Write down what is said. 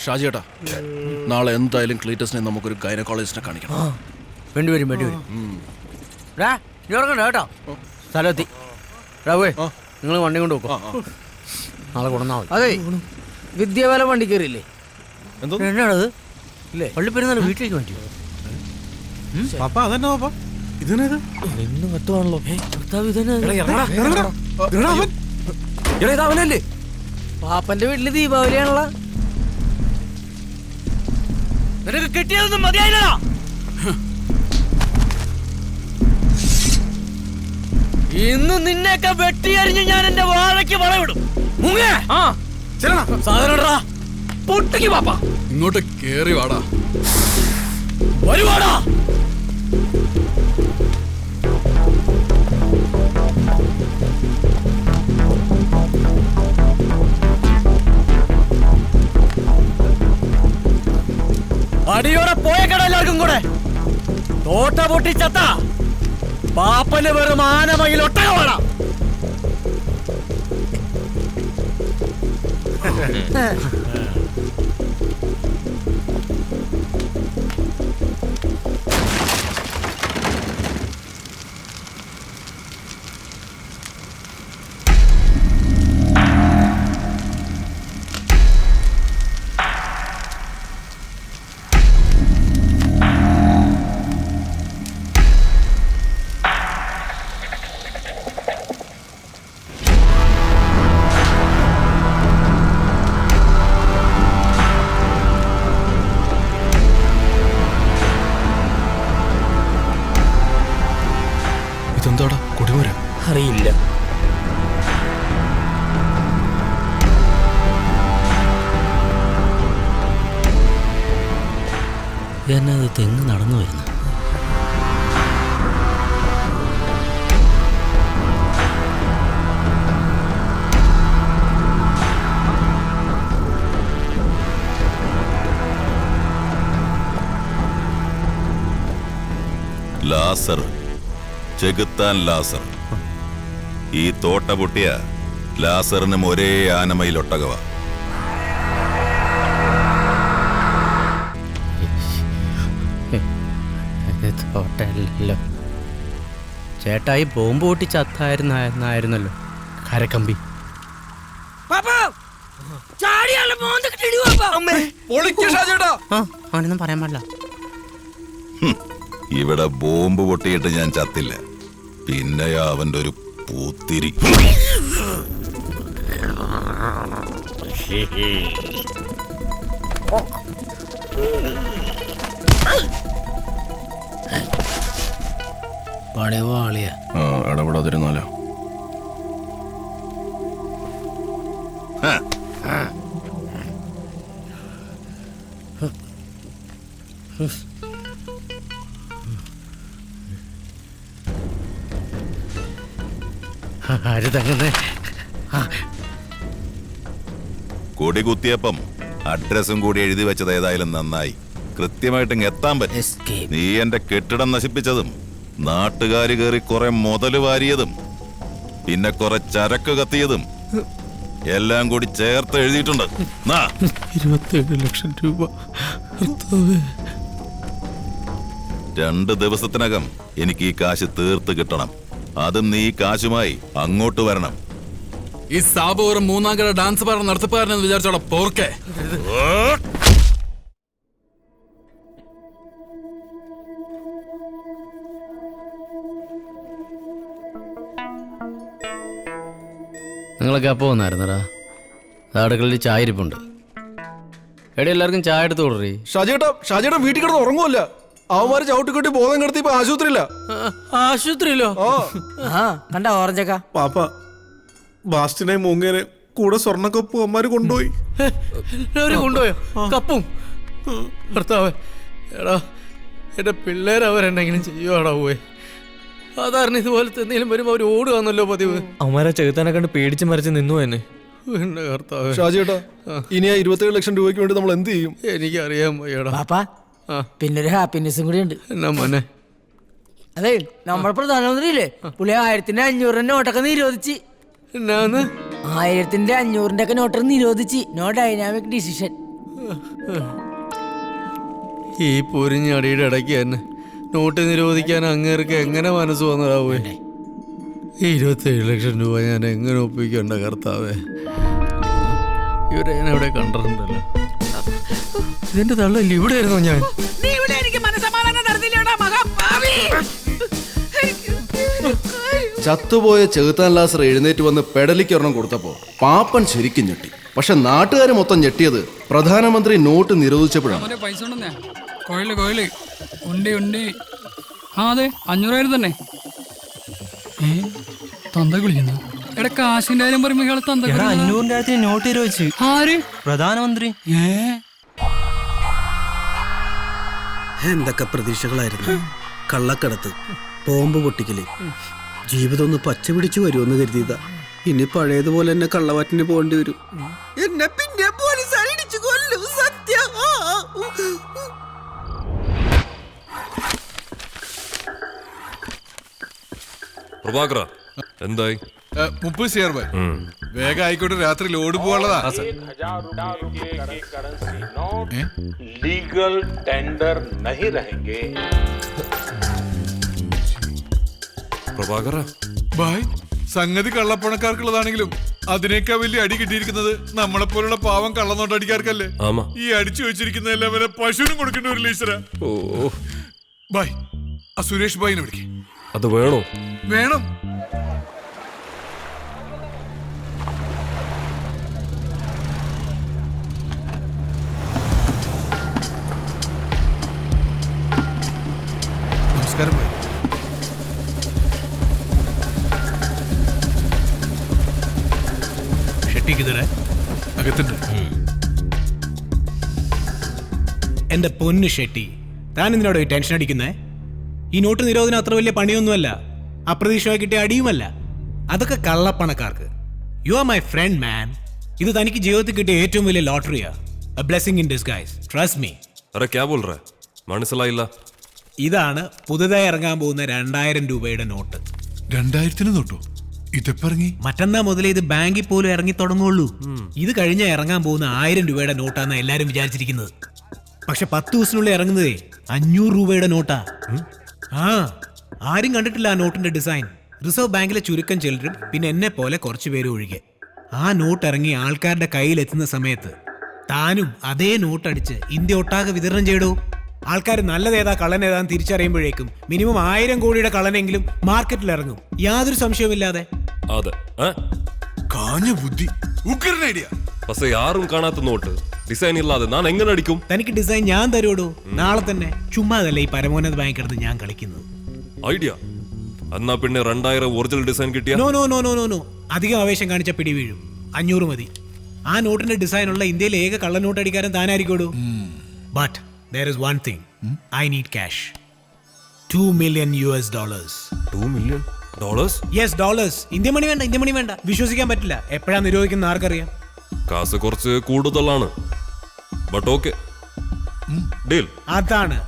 ഷാജിയേട്ടാ, നാളെ എന്തായാലും ക്ലീറ്റസിനെ നമുക്കൊരു ഗൈനക്കോളജിസ്റ്റിനെ കാണിക്കണം. വേണ്ടിവരും കേട്ടോ. സ്ഥലമെത്തി രാവേ, നിങ്ങൾ വണ്ടി കൊണ്ട് നോക്കോ, നാളെ കൊണ്ടുവന്നാ മതി. അതെ, വിദ്യാബലം വണ്ടി കയറിയില്ലേ? എന്നാണത്? ഇല്ലേ പള്ളി പെരുന്നാൾ വീട്ടിലേക്ക് വണ്ടി ഇതന്നെ പാപ്പന്റെ വീട്ടില് ദീപാവലിയാണല്ലോ. നിനക്ക് കിട്ടിയതൊന്നും മതിയായില്ലടാ. ഇന്ന് നിന്നെയൊക്കെ വെട്ടിയരിഞ്ഞ് ഞാൻ എന്റെ വാഴയ്ക്ക് വളവിടും. പൊട്ടിക്ക് പാപ്പ. ഇങ്ങോട്ട് കേറി വാടാ. വരുവാടാ. അടിയോടെ പോയേക്കട എല്ലാവർക്കും കൂടെ. തോട്ട പൊട്ടിച്ചത്ത പാപ്പന് വെറും ആനമയിൽ ഒട്ടകമാണ. ഇതെന്താടാ കൊടിമരം? അറിയില്ല. എന്നത് തെങ്ങ് നടന്നു വരുന്നു. ലാസർ, ചെകുത്താൻ ലാസർ. ഈ തോട്ട പൊട്ടിയ ലാസറിനും ഒരേ ആനമയിലൊട്ടകവ. തോട്ടല്ലോ ചേട്ടായി ബോംബ് പൊട്ടി ചത്തായിരുന്നായിരുന്നല്ലോ കരക്കമ്പി. അവനൊന്നും പറയാൻ പാടില്ല. ഇവിടെ ബോംബ് പൊട്ടിയിട്ട് ഞാൻ ചത്തില്ല. പിന്നെയാ അവന്റെ ഒരു പൂത്തിരി. പടവാളിയാ. ഇടപെടാതിരുന്നാലോ? കൊടി കുത്തിയപ്പം അഡ്രസ്സും കൂടി എഴുതി വെച്ചത് ഏതായാലും നന്നായി. കൃത്യമായിട്ട് എത്താൻ പറ്റും. നീ എന്റെ കെട്ടിടം നശിപ്പിച്ചതും നാട്ടുകാര് കയറി കുറെ മുതല് വാരിയതും പിന്നെ കുറെ ചരക്ക് കത്തിയതും എല്ലാം കൂടി ചേർത്ത് എഴുതിയിട്ടുണ്ട്. 27 ലക്ഷം രൂപ. 2 ദിവസത്തിനകം എനിക്ക് ഈ കാശ് തീർത്ത് കിട്ടണം. അതും നീ കാശുമായി അങ്ങോട്ട് വരണം. ഈ സാബു ഒരു 3-ാം കട ഡാൻസ് പാടുന്ന നടത്തിപ്പാരനെന്ന് വിചാരിച്ചോളാം പോർക്കെ. നിങ്ങളൊക്കെ അപ്പോൾ വന്നായിരുന്നടാ. അടുക്കളയിൽ ചായ ഇരിപ്പുണ്ട്. എടി എല്ലാവർക്കും ചായ എടുത്ത് കൊടുറി. ഷാജിയേട്ടൻ വീട്ടിൽ കിടന്ന് ഉറങ്ങുമല്ല. അവന്മാര് ചവിട്ടിക്കൊട്ടി ബോധം കിടത്തി ഇപ്പൊ ആശുപത്രിയില്ല. ആശുപത്രിയിലോ? കണ്ട ഓറഞ്ചക്ക പാപ്പ ബാസ്റ്റിനെ മൂങ്ങേനെ കൂടെ സ്വർണ്ണക്കപ്പ് അവന്മാര് കൊണ്ടുപോയി. കൊണ്ടുപോയോ കപ്പും? ഭർത്താവ് എടാ എന്റെ പിള്ളേർ അവരെന്തെങ്കിലും ചെയ്യുവാടാ പോയി. സാധാരണ ഇതുപോലത്തെ എന്തെങ്കിലും വരുമ്പോ അവർ ഓടുകയാണല്ലോ പതിവ്. അവന്മാരെ ചെകുത്താനെ കണ്ട് പേടിച്ച് മറിച്ച് നിന്നു തന്നെ. ഷാജിയേട്ടാ, ഇനി ആ 27 ലക്ഷം രൂപയ്ക്ക് വേണ്ടി നമ്മൾ എന്ത് ചെയ്യും? എനിക്കറിയാൻ വയ്യടാ. പാപ്പാ, പിന്നെ ഒരു ഹാപ്പിനെസ്സും കൂടി ഉണ്ട്. എന്നാ മോനെ, അതെ നമ്മുടെ പ്രധാനമന്ത്രി ഇല്ലേ പുള്ളി 1500 നോട്ടൊക്കെ നിരോധിച്ച്. എന്നാന്ന് 1500 ഒക്കെ നോട്ട് നിരോധിച്ച്. No dynamic decision. ഈ പൊരിഞ്ഞടിയുടെ ഇടയ്ക്ക് തന്നെ നോട്ട് നിരോധിക്കാൻ അങ്ങേർക്ക് എങ്ങനെ മനസ്സ് വന്നതാവേ? 27 ലക്ഷം രൂപ ഞാൻ എങ്ങനെ ഒപ്പിക്കണ്ട കർത്താവേ? ഇവരെ ഞാൻ എവിടെ കണ്ടിട്ടുണ്ടല്ലോ. ഇതിന്റെ തള്ളല്ലേ ഇവിടെ ആയിരുന്നോ ഞാൻ? ചത്തുപോയ ചെകുത്താൻ ലാസർ എഴുന്നേറ്റ് വന്ന് പെടലിക്കൊരെണ്ണം കൊടുത്തപ്പോ പാപ്പൻ ശരിക്കും ഞെട്ടി. പക്ഷെ നാട്ടുകാർ മൊത്തം ഞെട്ടിയത് പ്രധാനമന്ത്രി നോട്ട് നിരോധിച്ചപ്പോഴാണ്. പൈസ ഉണ്ടെന്നേ കോയില് ഉണ്ട്. ആ അതെ 500,000 തന്നെ. തന്ത വിളിക്കുന്നു. എടാ കാശിന്റെ കാര്യം പറയുമ്പോ ഇയാള് തന്ത 500,000 നോട്ട് നിരോധിച്ച് ആര്? പ്രധാനമന്ത്രി. എന്തൊക്കെ പ്രതീക്ഷകളായിരുന്നു. കള്ളക്കടത്ത്, ബോംബ് പൊട്ടിക്കല്, ജീവിതം ഒന്ന് പച്ച പിടിച്ചു വരുമെന്ന് കരുതിയതാ. ഇനി പഴയതുപോലെ തന്നെ കള്ളവാറ്റിന് പോകേണ്ടി വരും. എന്നെ പിന്നെ പോലീസുകാർ ഇടിച്ചു കൊല്ലും. സത്യം. പ്രഭാകര എന്തായി? 30 शेयर भाई വേഗം ആയിക്കോട്ടെ, രാത്രി ലോഡ് പോവാനുള്ളതാ. लीगल टेंडर नहीं रहेंगे। പ്രഭാകര ഭായ് സംഗതി കള്ളപ്പണക്കാർക്കുള്ളതാണെങ്കിലും അതിനേക്കാൾ വലിയ അടി കിട്ടിയിരിക്കുന്നത് നമ്മളെ പോലുള്ള പാവം കള്ളനോട്ടടിക്കാർക്കല്ലേ. ആമാ. ഈ അടിച്ചു വെച്ചിരിക്കുന്നതെല്ലാം വരെ പശുവിനും കൊടുക്കേണ്ടി വരില്ല ഈശ്വര. ഓ ഭായ് ആ സുരേഷ് ഭായിനെ വിളിക്കേ. അത് വേണോ? വേണം. നമസ്കാരം ഭായ്. അകത്തുണ്ട്. എന്റെ പൊന്നു ഷെട്ടി, താൻ എന്തിനോട് ടെൻഷൻ അടിക്കുന്നേ? ഈ നോട്ട് നിരോധനം അത്ര വലിയ പണിയൊന്നുമല്ല, അപ്രതീക്ഷിതമായി കിട്ടിയ അടിയുമല്ല. അതൊക്കെ കള്ളപ്പണക്കാർക്ക്. You are my friend man. ഇത് തനിക്ക് ജീവിതത്തിൽ കിട്ടിയ ഏറ്റവും വലിയ ലോട്ടറിയാ. A blessing in disguise. Trust me. അരെ ക്യാ ബോൾ റേ? മനസ്സിലായില്ല. ഇതാണ് പുതുതായി ഇറങ്ങാൻ പോകുന്ന 2000 രൂപയുടെ നോട്ട്. 2000 നോട്ടോ? ഇതെപ്പോ ഇറങ്ങി? മറ്റന്നാ മുതലേ ഇത് ബാങ്കിൽ പോലും ഇറങ്ങി തുടങ്ങുള്ളൂ. ഇത് കഴിഞ്ഞ ഇറങ്ങാൻ പോകുന്ന 1000 രൂപയുടെ നോട്ടാന്ന് എല്ലാരും വിചാരിച്ചിരിക്കുന്നത്. പക്ഷെ 10 ദിവസത്തിനുള്ളിൽ ഇറങ്ങുന്നതേ 500 രൂപയുടെ നോട്ടാ. ആരും കണ്ടിട്ടില്ല ആ നോട്ടിന്റെ ഡിസൈൻ. റിസർവ് ബാങ്കിലെ ചുരുക്കം ചിലരും പിന്നെ എന്നെ പോലെ കുറച്ചു പേര് ഒഴികെ. ആ നോട്ട് ഇറങ്ങി ആൾക്കാരുടെ കയ്യിലെത്തുന്ന സമയത്ത് താനും അതേ നോട്ട് അടിച്ച് ഇന്ത്യ ഒട്ടാകെ വിതരണം ചെയ്യടോ. ആൾക്കാർ നല്ലതേതാ കള്ളനേതാന്ന് തിരിച്ചറിയുമ്പോഴേക്കും മിനിമം 1000 കോടിയുടെ കള്ളനെങ്കിലും മാർക്കറ്റിൽ ഇറങ്ങും, യാതൊരു സംശയവുമില്ലാതെ. അതെ കാഞ്ഞ ബുദ്ധി, ഉഗ്രൻ ഐഡിയ. പക്ഷെ ആരും കാണാത്ത നോട്ട് ഡിസൈൻ ഇല്ലാതെ ഞാൻ എങ്ങനെ അടിക്കും? തനിക്ക് ഡിസൈൻ ഞാൻ തരുവോടോ, നാളെ തന്നെ. ചുമ്മാതല്ലേ ഈ പരമോന്നത ബാങ്ക് എടുത്ത് ഞാൻ കളിക്കുന്നത്. ഐഡിയ. എന്നാ പിന്നെ 2000 ഒറിജിനൽ ഡിസൈൻ കിട്ടിയ? No no no no no അധികം ആവേശം കാണിച്ച പിടി വീഴും. 500 മതി. ആ നോട്ടിന്റെ ഡിസൈൻ ഉള്ള ഇന്ത്യയിലെ ഏക കള്ളനോട്ട് അടിക്കാരൻ താനായിരിക്കോടോ. But there is one thing. I need cash. $2 million. $2 million? Yes, dollars. India മണി വേണ്ട. വിശ്വസിക്കാൻ പറ്റില്ല. എപ്പോഴാ നിരോധിക്കുന്ന ആർക്കറിയാം. കാശ് കുറച്ച് കൂടുതലാണ്. But okay, deal. അതാണ്